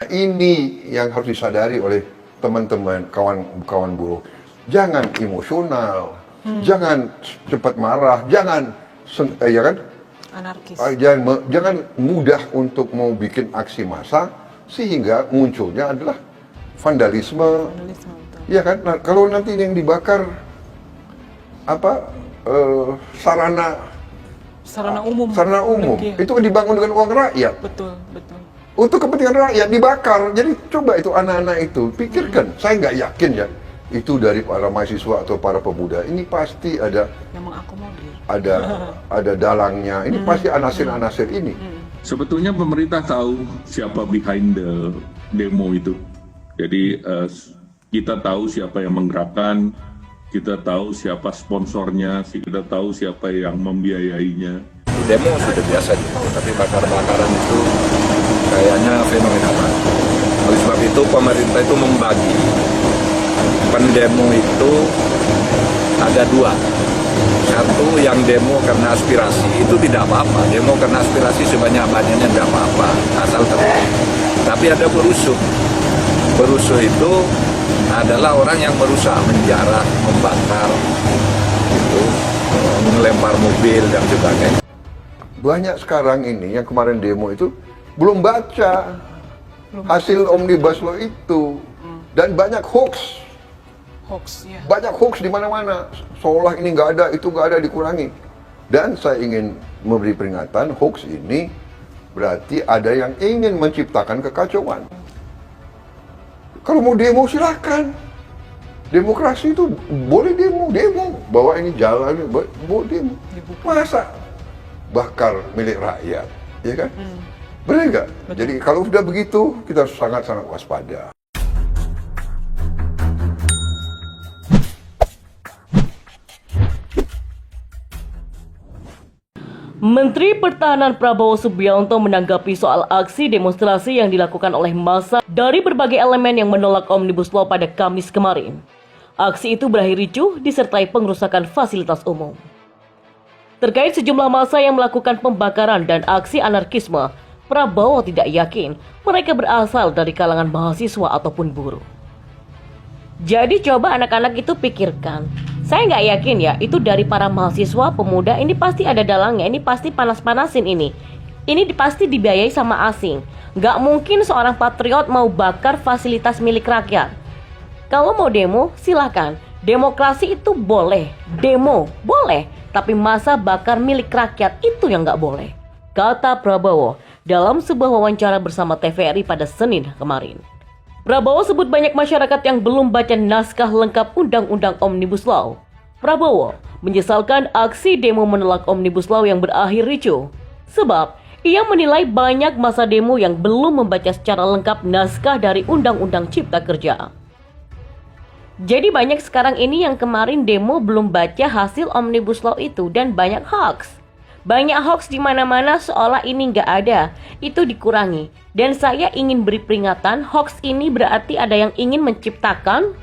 Ini yang harus disadari oleh teman-teman, kawan-kawan buruh. Jangan emosional, jangan cepat marah, jangan ya kan? Anarkis. Jangan mudah untuk mau bikin aksi massa sehingga munculnya adalah vandalisme. Vandalisme, betul. Ya kan? Nah, kalau nanti yang dibakar sarana umum. sarana umum Iya. itu kan dibangun dengan uang rakyat. Betul, betul. Untuk kepentingan rakyat dibakar. Jadi coba itu anak-anak itu pikirkan. Saya nggak yakin ya itu dari para mahasiswa atau para pemuda. Ini pasti ada Yang mengakomodir. ada dalangnya. Ini pasti anasir-anasir ini. Sebetulnya pemerintah tahu siapa behind the demo itu. Jadi kita tahu siapa yang menggerakkan, kita tahu siapa sponsornya, kita tahu siapa yang membiayainya. Demo sudah biasa gitu, tapi bakar-bakaran itu kayaknya fenomena baru. Oleh sebab itu pemerintah itu membagi pendemo itu ada dua. Satu yang demo karena aspirasi itu tidak apa-apa, demo karena aspirasi sebanyak-banyaknya tidak apa-apa, asal tertib. Tapi ada perusuh. Perusuh itu adalah orang yang berusaha menjarah, membakar, gitu, melempar mobil dan sebagainya. Banyak sekarang ini yang kemarin demo itu belum baca hasil Omnibus Law itu. Dan banyak hoax. Hoax, ya. Banyak hoax di mana-mana. Seolah ini nggak ada, itu nggak ada, dikurangi. Dan saya ingin memberi peringatan, hoax ini berarti ada yang ingin menciptakan kekacauan. Kalau mau demo silakan. Demokrasi itu boleh demo. Bawa ini jalan, boleh demo. Masa bakar milik rakyat, ya kan? Benar nggak? Jadi kalau sudah begitu, kita harus sangat-sangat waspada. Menteri Pertahanan Prabowo Subianto menanggapi soal aksi demonstrasi yang dilakukan oleh massa dari berbagai elemen yang menolak Omnibus Law pada Kamis kemarin. Aksi itu berakhir ricuh disertai pengerusakan fasilitas umum. Terkait sejumlah massa yang melakukan pembakaran dan aksi anarkisme, Prabowo tidak yakin mereka berasal dari kalangan mahasiswa ataupun buruh. Jadi coba anak-anak itu pikirkan, saya nggak yakin ya itu dari para mahasiswa pemuda, ini pasti ada dalangnya, ini pasti panas-panasin ini pasti dibiayai sama asing. Nggak mungkin seorang patriot mau bakar fasilitas milik rakyat. Kalau mau demo silahkan, demokrasi itu boleh, demo boleh, tapi masa bakar milik rakyat itu yang nggak boleh, kata Prabowo dalam sebuah wawancara bersama TVRI pada Senin kemarin. Prabowo sebut banyak masyarakat yang belum baca naskah lengkap Undang-Undang Omnibus Law. Prabowo menyesalkan aksi demo menolak Omnibus Law yang berakhir ricuh, sebab ia menilai banyak massa demo yang belum membaca secara lengkap naskah dari Undang-Undang Cipta Kerja. Jadi banyak sekarang ini yang kemarin demo belum baca hasil Omnibus Law itu dan banyak hoax. Banyak hoax di mana-mana seolah ini nggak ada, itu dikurangi. Dan saya ingin beri peringatan, hoax ini berarti ada yang ingin menciptakan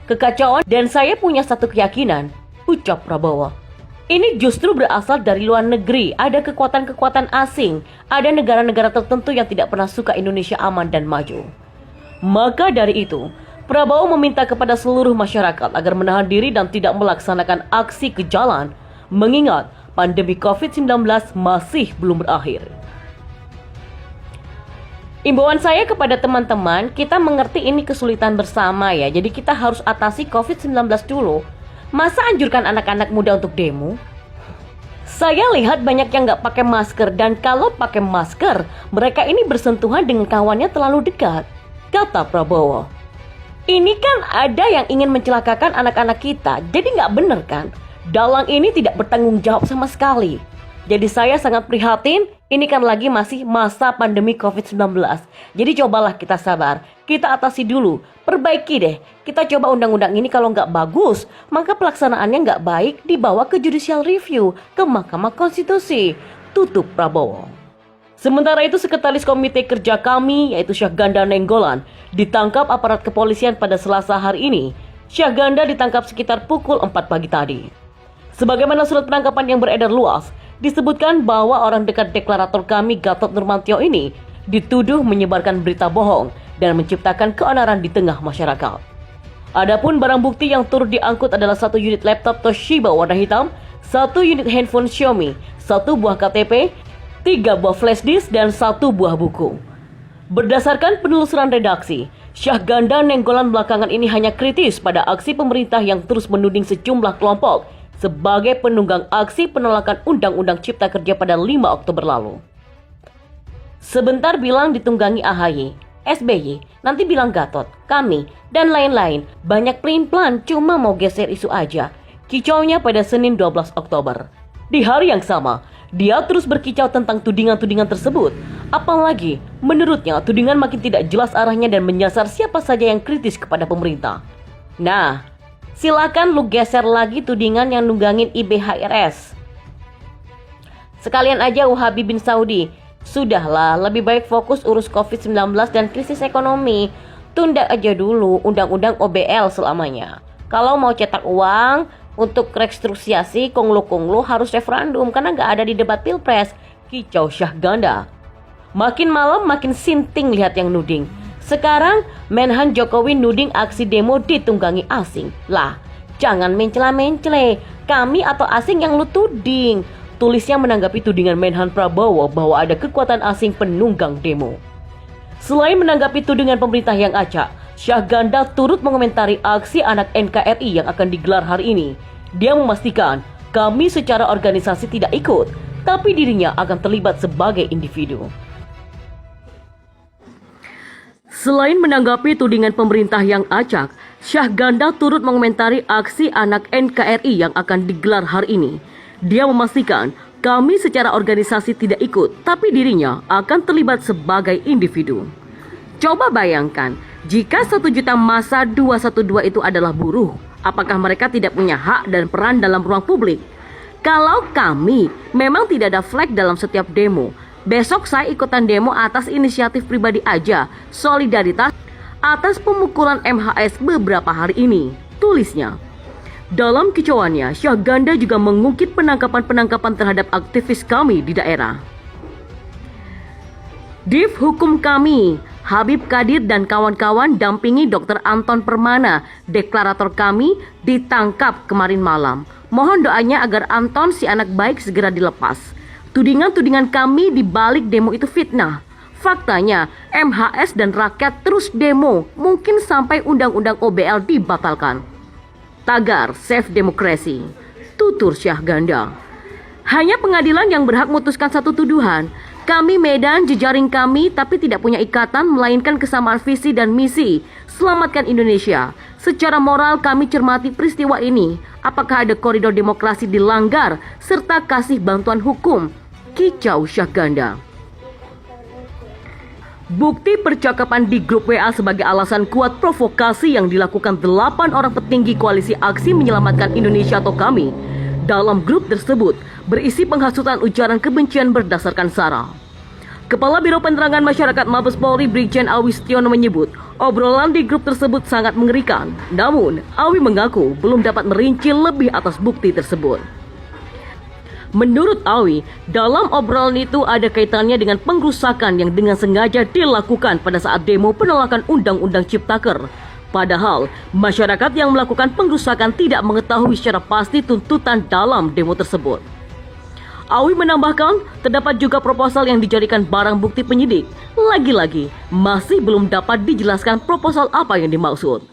kekacauan. Dan saya punya satu keyakinan, ucap Prabowo. Ini justru berasal dari luar negeri, ada kekuatan-kekuatan asing, ada negara-negara tertentu yang tidak pernah suka Indonesia aman dan maju. Maka dari itu, Prabowo meminta kepada seluruh masyarakat agar menahan diri dan tidak melaksanakan aksi ke jalan, mengingat pandemi COVID-19 masih belum berakhir. Imbauan saya kepada teman-teman, kita mengerti ini kesulitan bersama ya, jadi kita harus atasi COVID-19 dulu. Masa anjurkan anak-anak muda untuk demo? Saya lihat banyak yang nggak pakai masker, dan kalau pakai masker, mereka ini bersentuhan dengan kawannya terlalu dekat, kata Prabowo. Ini kan ada yang ingin mencelakakan anak-anak kita, jadi nggak bener kan? Dalang ini tidak bertanggung jawab sama sekali. Jadi saya sangat prihatin, ini kan lagi masih masa pandemi COVID-19. Jadi cobalah kita sabar, kita atasi dulu, perbaiki deh. Kita coba undang-undang ini, kalau nggak bagus, maka pelaksanaannya nggak baik, dibawa ke judicial review, ke Mahkamah Konstitusi, tutup Prabowo. Sementara itu Sekretaris Komite Kerja kami, yaitu Syahganda Nenggolan, ditangkap aparat kepolisian pada Selasa hari ini. Syahganda ditangkap sekitar pukul 4 pagi tadi. Sebagaimana surat penangkapan yang beredar luas, disebutkan bahwa orang dekat deklarator kami Gatot Nurmantio ini dituduh menyebarkan berita bohong dan menciptakan keonaran di tengah masyarakat. Adapun barang bukti yang turut diangkut adalah 1 unit laptop Toshiba warna hitam, 1 unit handphone Xiaomi, 1 buah KTP, 3 buah flash disk, dan 1 buah buku. Berdasarkan penelusuran redaksi, Syahganda Nainggolan belakangan ini hanya kritis pada aksi pemerintah yang terus menuding sejumlah kelompok sebagai penunggang aksi penolakan Undang-Undang Cipta Kerja pada 5 Oktober lalu. Sebentar bilang ditunggangi AHY, SBY, nanti bilang Gatot, kami, dan lain-lain. Banyak pelin-pelan cuma mau geser isu aja. Kicaunya pada Senin 12 Oktober. Di hari yang sama, dia terus berkicau tentang tudingan-tudingan tersebut. Apalagi, menurutnya tudingan makin tidak jelas arahnya dan menyasar siapa saja yang kritis kepada pemerintah. Nah, silakan lu geser lagi tudingan yang nunggangin IBHRS. Sekalian aja Wahabi bin Saudi. Sudahlah, lebih baik fokus urus COVID-19 dan krisis ekonomi. Tunda aja dulu undang-undang OBL selamanya. Kalau mau cetak uang untuk restrukturisasi konglo-konglo harus referendum karena nggak ada di debat pilpres. Kicau Syahganda. Makin malam makin sinting lihat yang nuding. Sekarang Menhan Jokowi nuding aksi demo ditunggangi asing. Lah, jangan mencela-mencele. Kami atau asing yang lu tuding. Tulisnya menanggapi tudingan Menhan Prabowo bahwa ada kekuatan asing penunggang demo. Selain menanggapi tudingan pemerintah yang acak, Syahganda turut mengomentari aksi anak NKRI yang akan digelar hari ini. Dia memastikan, kami secara organisasi tidak ikut, tapi dirinya akan terlibat sebagai individu. Selain menanggapi tudingan pemerintah yang acak, Syahganda turut mengomentari aksi anak NKRI yang akan digelar hari ini. Dia memastikan, kami secara organisasi tidak ikut, tapi dirinya akan terlibat sebagai individu. Coba bayangkan, jika 1 juta massa 212 itu adalah buruh, apakah mereka tidak punya hak dan peran dalam ruang publik? Kalau kami memang tidak ada flag dalam setiap demo, besok saya ikutan demo atas inisiatif pribadi aja, solidaritas atas pemukulan MHS beberapa hari ini, tulisnya. Dalam kicauannya, Syahganda juga mengungkit penangkapan-penangkapan terhadap aktivis kami di daerah. Div Hukum kami, Habib Kadir dan kawan-kawan dampingi Dr. Anton Permana, deklarator kami, ditangkap kemarin malam. Mohon doanya agar Anton si anak baik segera dilepas. Tudingan-tudingan kami di balik demo itu fitnah. Faktanya, MHS dan rakyat terus demo, mungkin sampai undang-undang OBL dibatalkan. Tagar Save Demokrasi, tutur Syahganda. Hanya pengadilan yang berhak memutuskan satu tuduhan. Kami Medan jejaring kami tapi tidak punya ikatan melainkan kesamaan visi dan misi. Selamatkan Indonesia. Secara moral kami cermati peristiwa ini. Apakah ada koridor demokrasi dilanggar serta kasih bantuan hukum? Kicau Syahganda. Bukti percakapan di grup WA sebagai alasan kuat provokasi yang dilakukan 8 orang petinggi koalisi aksi menyelamatkan Indonesia atau kami. Dalam grup tersebut berisi penghasutan ujaran kebencian berdasarkan sara. Kepala Biro Penerangan Masyarakat Mabes Polri Brigjen Awi Setiono menyebut obrolan di grup tersebut sangat mengerikan. Namun, Awi mengaku belum dapat merinci lebih atas bukti tersebut. Menurut Awi, dalam obrolan itu ada kaitannya dengan pengrusakan yang dengan sengaja dilakukan pada saat demo penolakan Undang-Undang Ciptaker. Padahal, masyarakat yang melakukan pengrusakan tidak mengetahui secara pasti tuntutan dalam demo tersebut. Awi menambahkan, terdapat juga proposal yang dijadikan barang bukti penyidik. Lagi-lagi, masih belum dapat dijelaskan proposal apa yang dimaksud.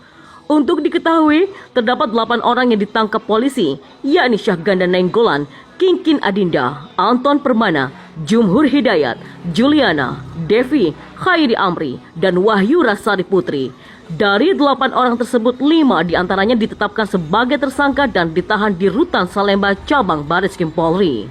Untuk diketahui, terdapat 8 orang yang ditangkap polisi, yakni Syahganda Nainggolan, Kingkin Adinda, Anton Permana, Jumhur Hidayat, Juliana, Devi, Khairi Amri, dan Wahyu Rasari Putri. Dari 8 orang tersebut, 5 diantaranya ditetapkan sebagai tersangka dan ditahan di Rutan Salemba Cabang Bareskrim Polri.